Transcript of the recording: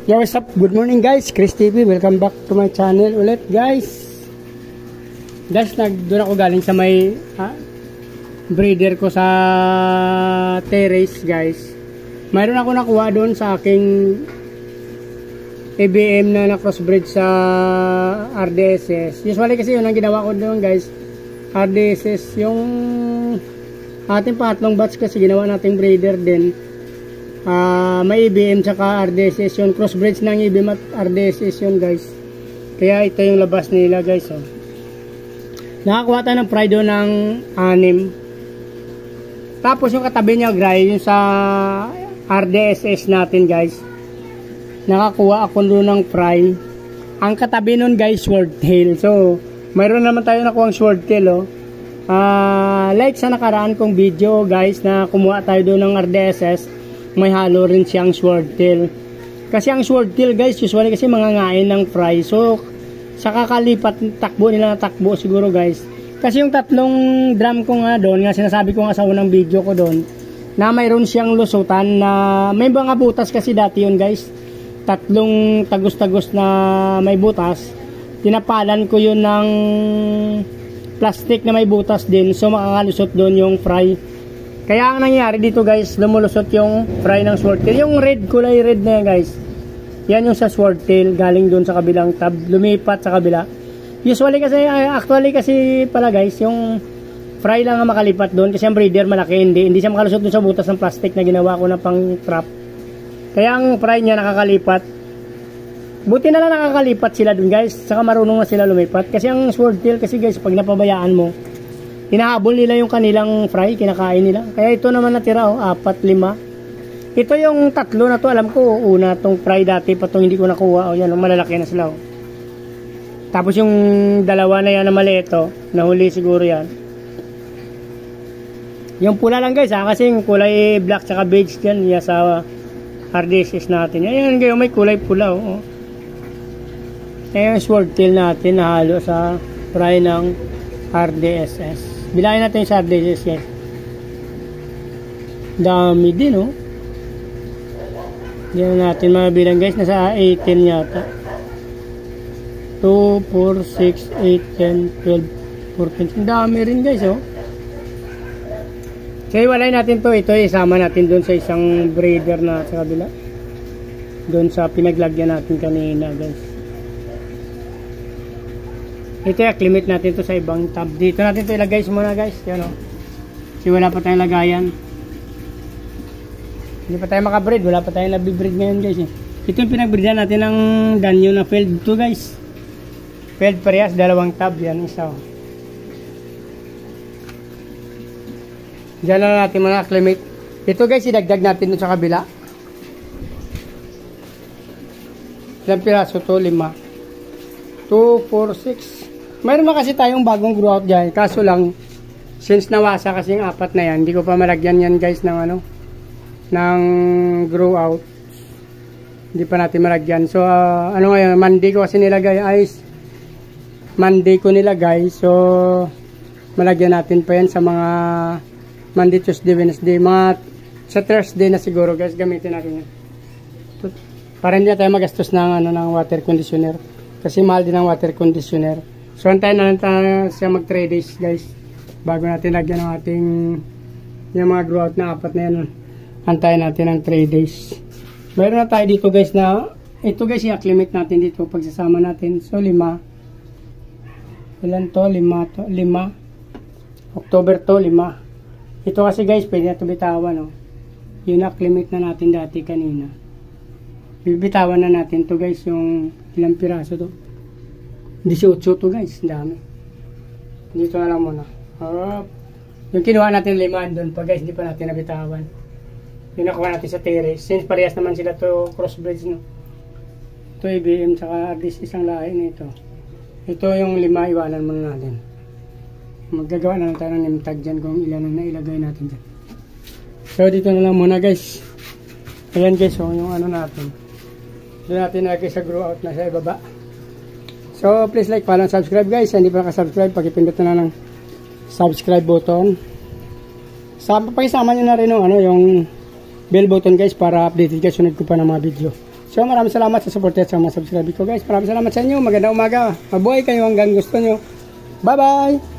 Yo, what's up? Good morning guys, Chris TV. Welcome back to my channel ulit guys. Doon ako galing sa may breeder ko sa terrace guys. Mayroon ako nakuha doon sa aking ABM na crossbreed sa RDSS. Usually kasi yun ang ginawa ko doon guys, RDSS. Yung ating pangatlong batch kasi ginawa nating breeder din. May IBM tsaka RDSS yun, crossbreeds ng IBM at RDSS yun guys. Kaya ito yung labas nila guys. Oh. Nakakuha tayo ng pride doon ng 6. Tapos yung katabi niya gray, yung sa RDSS natin guys, nakakuha ako doon ng fry. Ang katabi nun guys, swordtail. So mayroon naman tayo nakuha ang swordtail. Oh. Like sa nakaraan kong video guys, na kumuha tayo doon ng RDSS, may halo rin siyang swordtail. Kasi ang swordtail guys, usually kasi mangangain ng fry. So sa kakalipat, takbo nila na takbo siguro guys. Kasi yung tatlong drum ko nga doon, nga sinasabi ko nga sa unang video ko doon, na mayroon siyang lusutan na may mga butas kasi dati yun guys. Tatlong tagos-tagos na may butas. Tinapalan ko yun ng plastic na may butas din. So makakalusot doon yung fry. Kaya ang nangyayari dito guys, lumulusot yung fry ng swordtail. Yung red, kulay red na yan guys, yan yung sa swordtail, galing doon sa kabilang tab, lumipat sa kabila. Usually kasi, actually kasi pala guys, yung fry lang ang makalipat doon. Kasi ang breeder malaki, hindi siya makalusot doon sa butas ng plastic na ginawa ko na pang trap. Kaya ang fry niya nakakalipat. Buti na lang nakakalipat sila doon guys, saka marunong na sila lumipat. Kasi ang swordtail kasi guys, pag napabayaan mo, hinahabol nila yung kanilang fry, kinakain nila. Kaya ito naman natira, 4, 5. Ito yung tatlo na to, alam ko, una tong fry dati pa tong hindi ko nakuha. O yan, malalaki na sila. Tapos yung dalawa na yan na maliit, nahuli siguro yan. Yung pula lang guys, kasi yung kulay black tsaka beige yan, yan sa RDSS natin. Ayan, may kulay pula. Ayan yung swordtail natin na halo sa fry ng RDSS. Bilangin natin sa RDSS guys. Dami din Hindi na natin mabilang guys. Nasa 18 yata. 2, 4, 6, 8, 10, 12, 14. Dami rin guys Kaya walay natin to. Ito isama natin doon sa isang breeder na sa kabila. Doon sa pinaglagyan natin kanina guys. Ito i-acclimate natin to sa ibang tab. Dito natin to ilagay muna guys. Yan kasi wala pa tayong lagayan. Hindi pa tayo makabreed. Wala pa tayong nabibreed ngayon guys. Ito yung pinagbreedan natin ng danyo na field to guys. Field parehas, 2 tab. Yan isa. Diyan lang natin mga acclimate. Ito guys, idagdag natin dun sa kabila. Ilang piraso to? 5. 2, 4, 6. Mayroon na kasi tayong bagong grow out dyan. Kaso lang, since nawasa kasi yung 4 na yan, hindi ko pa malagyan yan guys ng ng grow out. Hindi pa natin malagyan. So, ngayon, Monday ko kasi nilagay. Monday ko nilagay. So, malagyan natin pa yan sa mga Monday, Tuesday, Wednesday. Sa Thursday na siguro guys, gamitin natin yan. Para hindi na tayo magastos ng, ng water conditioner. Kasi mahal din ang water conditioner. So, antayin na lang siya mag 3 days guys. Bago natin lagyan ng ating yung mga grow out na 4 na yan. Antayin natin ng 3 days. Mayroon na tayo dito guys na, ito guys i-acclimate natin dito pagsasama natin. So, 5. Ilan to? 5 to. 5. October to, 5. Ito kasi guys, pwede na ito bitawan. Yun acclimate na natin dati kanina. Bibitawan na natin to guys, yung ilang piraso to. 18 to guys, dami. Dito na lang muna. Yung kinuha natin 5 doon pa guys, hindi pa natin nabitawan. Yung nakuha natin sa terrace. Since parehas naman sila to crossbreeds Ito IBM saka RDSS isang lahi nito. Ito yung 5, iwanan muna natin. Maggagawa na lang tayo ng name tag dyan kung ilan na ilagay natin dyan. So dito na lang muna guys. Ayan guys, yung natin. Dito natin nalagay sa grow out na sa ibaba. So, please like, follow, and subscribe guys. Hindi pa nakasubscribe, pakipindot na lang ng subscribe button. Pakisama nyo na rin yung bell button guys para updated kayo sunod ko pa ng mga video. So So maraming salamat sa support at sa mga subscribe ko guys. Maraming salamat sa inyo. Magandang umaga. Mabuhay kayo hanggang gusto nyo. Bye bye!